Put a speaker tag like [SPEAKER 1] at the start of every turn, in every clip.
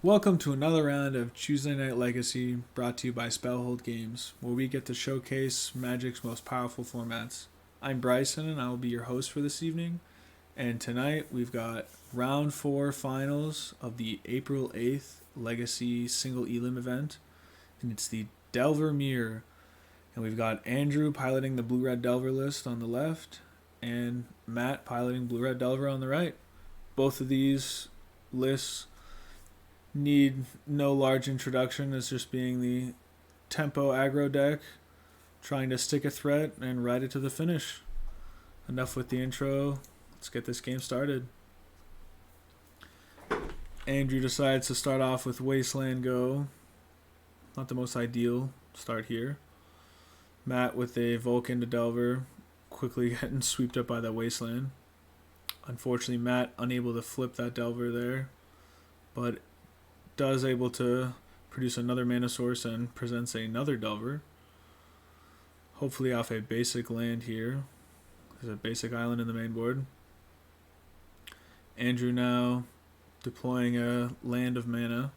[SPEAKER 1] Welcome to another round of Tuesday Night Legacy brought to you by Spellhold Games, where we get to showcase Magic's most powerful formats. I'm Bryson and I will be your host for this evening, and tonight we've got round 4 finals of the April 8th Legacy Single Elim event, and it's the Delver Mirror. And we've got Andrew piloting the Blue-Red Delver list on the left, and Matt piloting Blue-Red Delver on the right. Both of these lists need no large introduction as just being the tempo aggro deck, trying to stick a threat and ride it to the finish. Enough with the intro, let's get this game started. Andrew decides to start off with Wasteland Go. Not the most ideal start here. Matt with a Vulcan to Delver, quickly getting swept up by that Wasteland. Unfortunately, Matt unable to flip that Delver there, but does able to produce another mana source and presents another Delver. Hopefully off a basic land here. There's a basic island in the main board. Andrew now deploying a land of mana.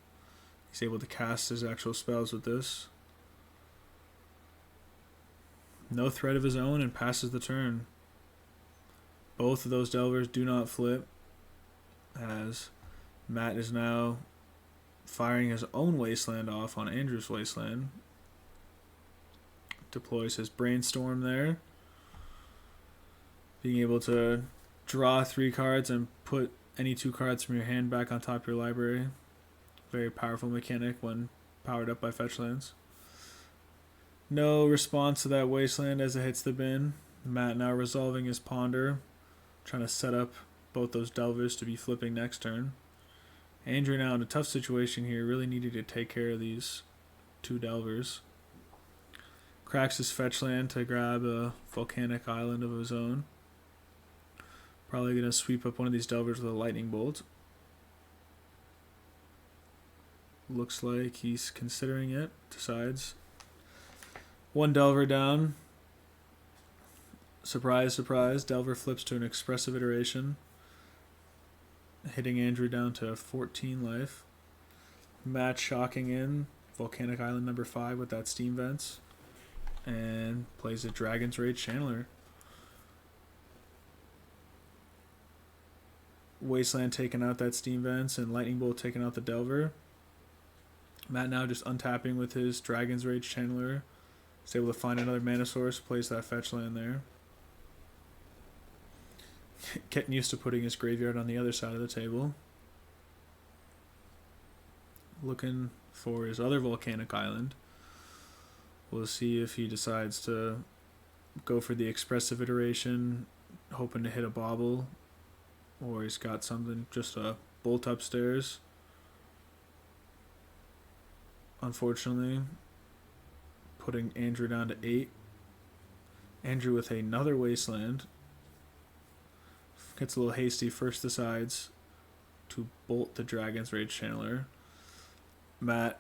[SPEAKER 1] He's able to cast his actual spells with this. No threat of his own and passes the turn. Both of those Delvers do not flip, as Matt is now firing his own Wasteland off on Andrew's Wasteland. Deploys his Brainstorm there. Being able to draw 3 cards and put any 2 cards from your hand back on top of your library. Very powerful mechanic when powered up by fetch lands. No response to that Wasteland as it hits the bin. Matt now resolving his Ponder, trying to set up both those Delvers to be flipping next turn. Andrew now in a tough situation here, really needed to take care of these 2 Delvers. Cracks his fetch land to grab a volcanic island of his own. Probably going to sweep up one of these Delvers with a lightning bolt. Looks like he's considering it. Decides. 1 Delver down. Surprise, surprise. Delver flips to an expressive iteration, hitting Andrew down to 14 life. Matt shocking in Volcanic Island number 5 with that Steam Vents, and plays a Dragon's Rage Channeler. Wasteland taking out that Steam Vents and Lightning Bolt taking out the Delver. Matt now just untapping with his Dragon's Rage Channeler. He's able to find another mana source, plays that fetch land there. Getting used to putting his graveyard on the other side of the table. Looking for his other volcanic island. We'll see if he decides to go for the expressive iteration, hoping to hit a bobble, or he's got something, just a bolt upstairs. Unfortunately, putting Andrew down to 8. Andrew with another Wasteland. Gets a little hasty, first decides to bolt the Dragon's Rage Channeler. Matt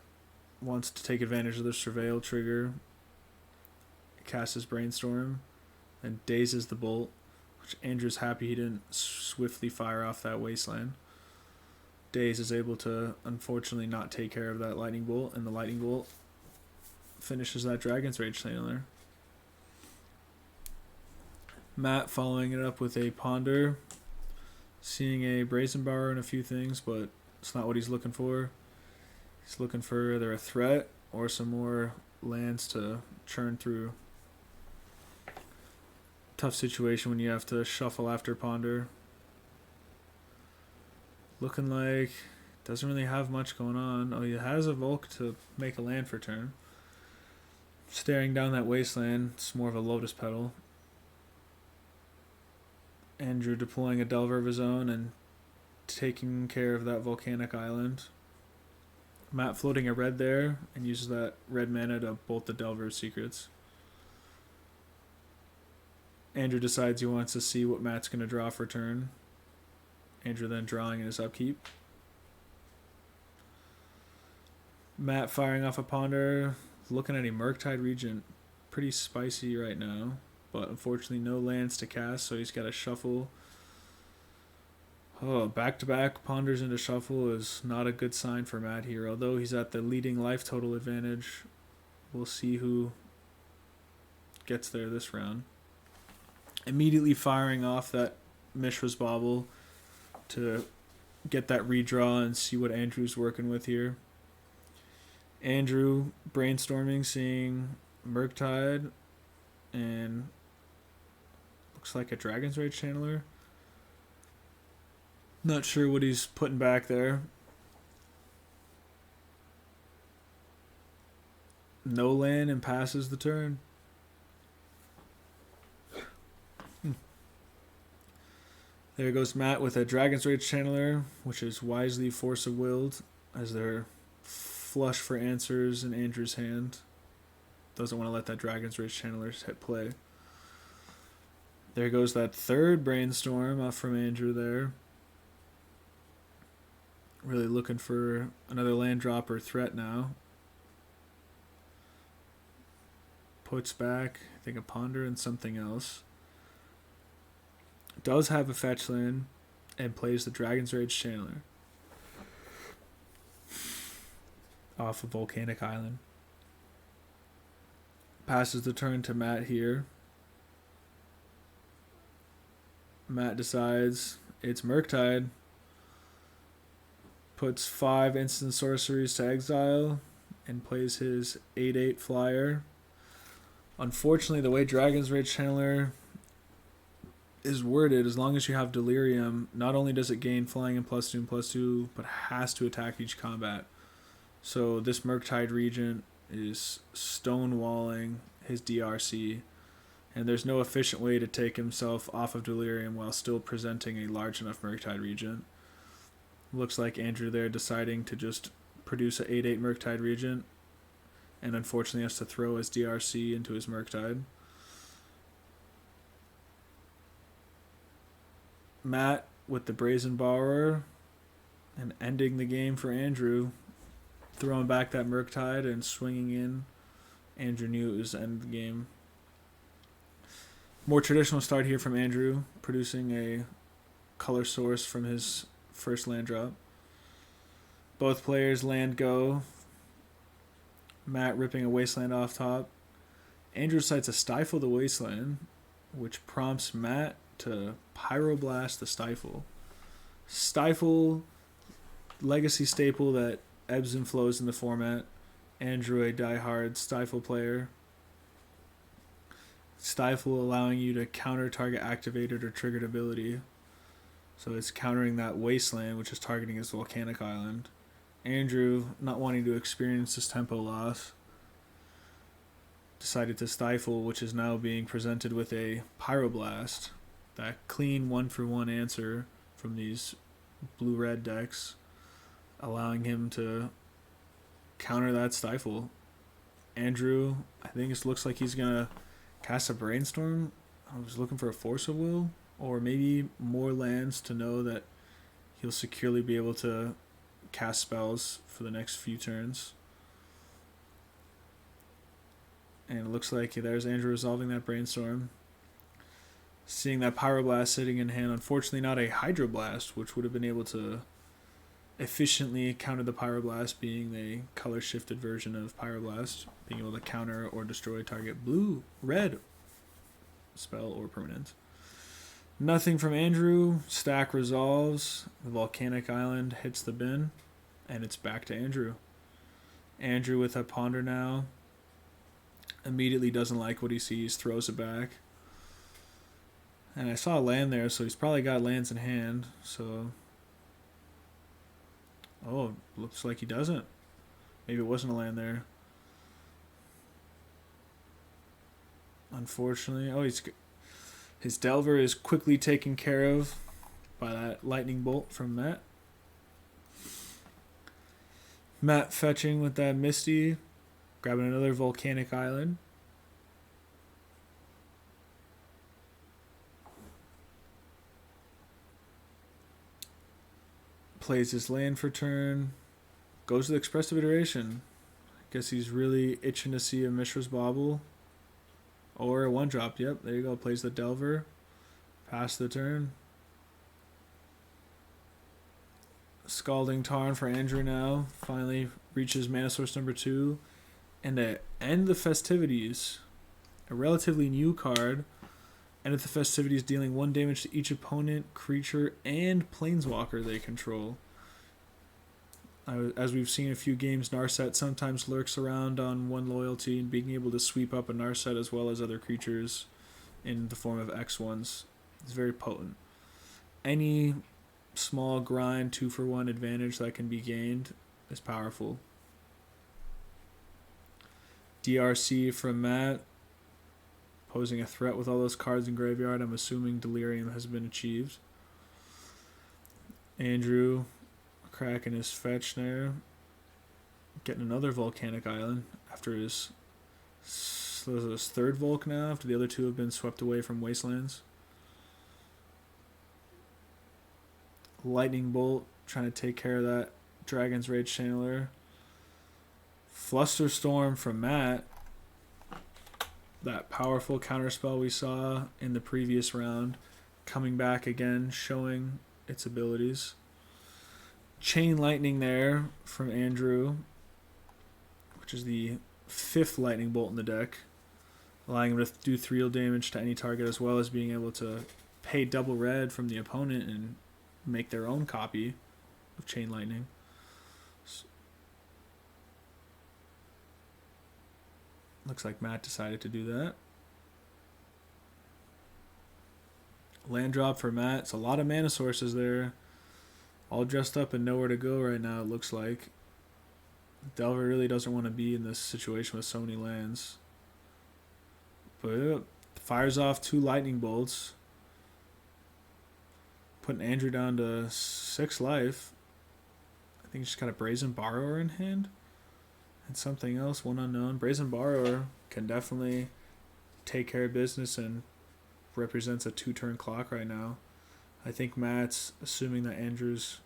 [SPEAKER 1] wants to take advantage of the Surveil trigger, casts his Brainstorm, and dazes the bolt, which Andrew's happy he didn't swiftly fire off that Wasteland. Daze is able to unfortunately not take care of that Lightning Bolt, and the Lightning Bolt finishes that Dragon's Rage Channeler. Matt following it up with a Ponder, seeing a Brazen Borrower and a few things, but it's not what he's looking for. He's looking for either a threat or some more lands to churn through. Tough situation when you have to shuffle after Ponder. Looking like doesn't really have much going on. Oh, he has a Volk to make a land for turn. Staring down that Wasteland, it's more of a Lotus Petal. Andrew deploying a Delver of his own and taking care of that volcanic island. Matt floating a red there and uses that red mana to bolt the Delver secrets. Andrew decides he wants to see what Matt's going to draw for turn. Andrew then drawing in his upkeep. Matt firing off a Ponder, looking at a Murktide Regent. Pretty spicy right now, but unfortunately no lands to cast, so he's got to shuffle Oh, back-to-back ponders into shuffle is not a good sign for Matt here. Although he's at the leading life total advantage, we'll see who gets there this round. Immediately firing off that Mishra's Bobble to get that redraw and see what Andrew's working with here. Andrew brainstorming, seeing Murktide and looks like a Dragon's Rage Channeler. Not sure what he's putting back there. No land and passes the turn. There goes Matt with a Dragon's Rage Channeler, which is wisely Force of Willed, as they're flush for answers in Andrew's hand. Doesn't want to let that Dragon's Rage Channeler hit play. There goes that third Brainstorm off from Andrew there. Really looking for another land drop or threat now. Puts back, I think, a Ponder and something else. Does have a fetch land and plays the Dragon's Rage Channeler off of Volcanic Island. Passes the turn to Matt here. Matt decides it's Murktide. Puts 5 instant sorceries to exile and plays his 8/8 flyer. Unfortunately, the way Dragon's Rage Channeler is worded, as long as you have Delirium, not only does it gain flying and +2/+2, but has to attack each combat. So this Murktide Regent is stonewalling his DRC, and there's no efficient way to take himself off of Delirium while still presenting a large enough Murktide Regent. Looks like Andrew there deciding to just produce a 8/8 Murktide Regent, and unfortunately has to throw his DRC into his Murktide. Matt with the Brazen Borrower and ending the game for Andrew, throwing back that Murktide and swinging in. Andrew knew it was the end of the game. More traditional start here from Andrew, producing a color source from his first land drop. Both players land go. Matt ripping a Wasteland off top. Andrew decides to stifle the Wasteland, which prompts Matt to Pyroblast the Stifle. Stifle, legacy staple that ebbs and flows in the format. Andrew, a diehard Stifle player. Stifle allowing you to counter target activated or triggered ability. So it's countering that Wasteland, which is targeting his Volcanic Island. Andrew, not wanting to experience this tempo loss, decided to Stifle, which is now being presented with a Pyroblast. That clean 1-for-1 answer from these blue-red decks, allowing him to counter that Stifle. Andrew, I think it looks like he's going to cast a Brainstorm. I was looking for a Force of Will, or maybe more lands to know that he'll securely be able to cast spells for the next few turns. And it looks like there's Andrew resolving that Brainstorm. Seeing that Pyroblast sitting in hand, unfortunately not a Hydroblast, which would have been able to efficiently counter the Pyroblast, being a color-shifted version of Pyroblast, being able to counter or destroy target blue-red spell or permanent. Nothing from Andrew. Stack resolves. The Volcanic Island hits the bin, and it's back to Andrew. Andrew with a Ponder now. Immediately doesn't like what he sees, throws it back. And I saw a land there, so he's probably got lands in hand. So, oh, looks like he doesn't. Maybe it wasn't a land there. Unfortunately, oh, his Delver is quickly taken care of by that lightning bolt from Matt. Matt fetching with that Misty, grabbing another Volcanic Island. Plays his land for turn. Goes to the Expressive Iteration. Guess he's really itching to see a Mishra's Bauble. Or a 1-drop. Yep, there you go. Plays the Delver. Pass the turn. Scalding Tarn for Andrew now. Finally reaches mana source number 2. And to end the festivities, a relatively new card. End of the festivities, dealing 1 damage to each opponent, creature, and planeswalker they control. As we've seen a few games, Narset sometimes lurks around on 1 loyalty, and being able to sweep up a Narset as well as other creatures in the form of X1s is very potent. Any small grind 2-for-1 advantage that can be gained is powerful. DRC from Matt, posing a threat with all those cards in graveyard. I'm assuming Delirium has been achieved. Andrew, cracking his fetch there. Getting another Volcanic Island after his 3rd Volk now, after the other 2 have been swept away from Wastelands. Lightning Bolt, trying to take care of that Dragon's Rage Channeler. Flusterstorm from Matt. That powerful counterspell we saw in the previous round, coming back again, showing its abilities. Chain Lightning there from Andrew, which is the 5th Lightning Bolt in the deck, allowing him to do 3 damage to any target, as well as being able to pay double red from the opponent and make their own copy of Chain Lightning. Looks like Matt decided to do that. Land drop for Matt. It's a lot of mana sources there. All dressed up and nowhere to go right now, it looks like. Delver really doesn't want to be in this situation with so many lands. But fires off 2 lightning bolts. Putting Andrew down to 6 life. I think he's just got a Brazen Borrower in hand. And something else, 1 unknown. Brazen Borrower can definitely take care of business and represents a 2-turn clock right now. I think Matt's assuming that Andrew's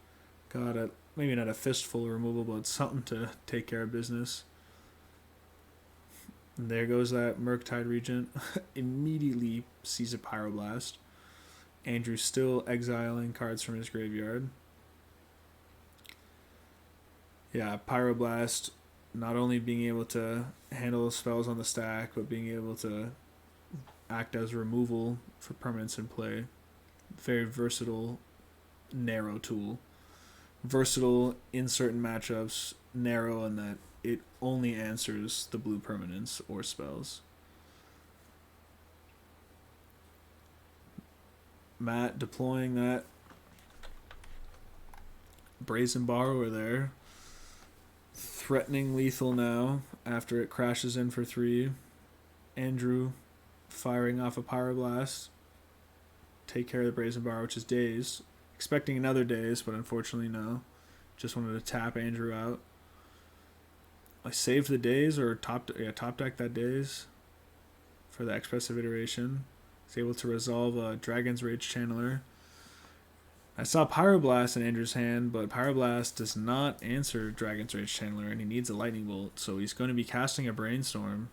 [SPEAKER 1] got maybe not a fistful removal, but something to take care of business. And there goes that Murktide Regent. Immediately sees a Pyroblast. Andrew's still exiling cards from his graveyard. Yeah, Pyroblast not only being able to handle spells on the stack, but being able to act as removal for permanents in play. Very versatile, narrow tool. Versatile in certain matchups, narrow in that it only answers the blue permanents or spells. Matt deploying that Brazen Borrower there. Threatening lethal now after it crashes in for 3. Andrew firing off a Pyroblast. Take care of the Brazen Borrower, which is Daze. Expecting another Daze, but unfortunately no. Just wanted to tap Andrew out. I saved the Daze, or top deck that Daze for the Expressive Iteration. He's able to resolve a Dragon's Rage Channeler. I saw Pyroblast in Andrew's hand, but Pyroblast does not answer Dragon's Rage Channeler, and he needs a Lightning Bolt, so he's going to be casting a Brainstorm,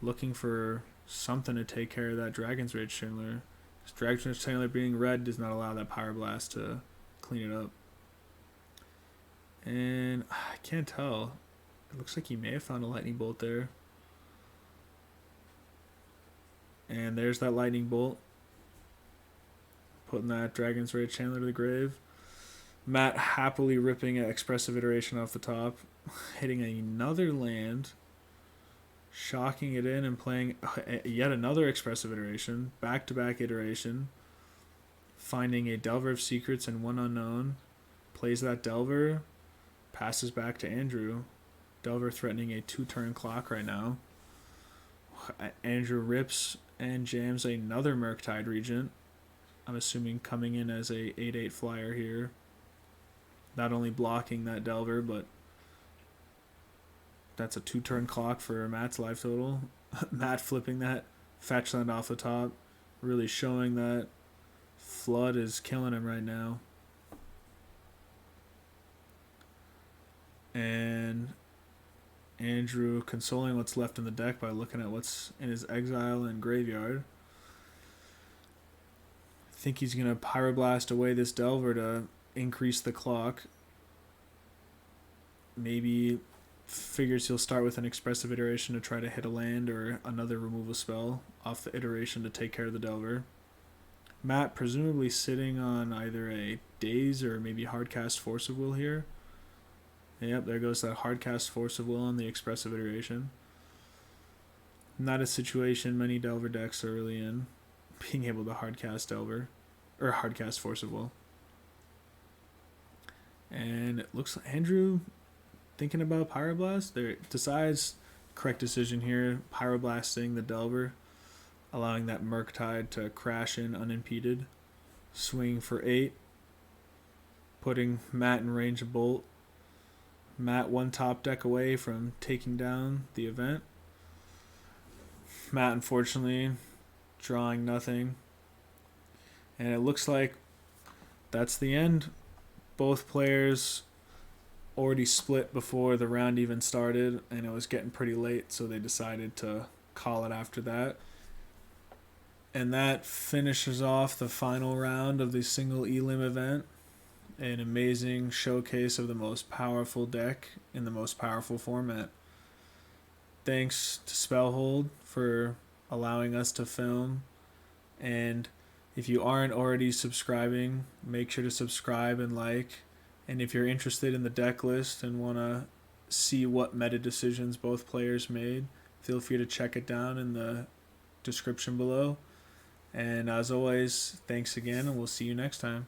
[SPEAKER 1] looking for something to take care of that Dragon's Rage Channeler. Because Dragon's Rage Channeler being red does not allow that Pyroblast to clean it up. And I can't tell. It looks like he may have found a Lightning Bolt there. And there's that Lightning Bolt. Putting that Dragon's Rage Channeler to the grave. Matt happily ripping an Expressive Iteration off the top. Hitting another land. Shocking it in and playing yet another Expressive Iteration. Back-to-back iteration. Finding a Delver of Secrets and 1 unknown. Plays that Delver. Passes back to Andrew. Delver threatening a 2-turn clock right now. Andrew rips and jams another Murktide Regent. I'm assuming coming in as a 8/8 flyer here. Not only blocking that Delver, but that's a 2-turn clock for Matt's life total. Matt flipping that fetch land off the top. Really showing that Flood is killing him right now. And Andrew consoling what's left in the deck by looking at what's in his exile and graveyard. I think he's going to Pyroblast away this Delver to increase the clock. Maybe figures he'll start with an expressive iteration to try to hit a land or another removal spell off the iteration to take care of the Delver. Matt presumably sitting on either a Daze or maybe Hardcast Force of Will here. Yep, there goes that Hardcast Force of Will on the expressive iteration. Not a situation many Delver decks are really in, being able to Hardcast Delver, or Hardcast Force of Will. And it looks like Andrew thinking about Pyroblast. There decides correct decision here, Pyroblasting the Delver, allowing that Murktide to crash in unimpeded. Swing for 8, putting Matt in range of Bolt. Matt one top deck away from taking down the event. Matt unfortunately drawing nothing. And it looks like that's the end. Both players already split before the round even started, and it was getting pretty late, so they decided to call it after that. And that finishes off the final round of the single Elim event. An amazing showcase of the most powerful deck in the most powerful format. Thanks to Spellhold for allowing us to film. And if you aren't already subscribing, make sure to subscribe and like. And if you're interested in the deck list and want to see what meta decisions both players made, feel free to check it down in the description below. And as always, thanks again, and we'll see you next time.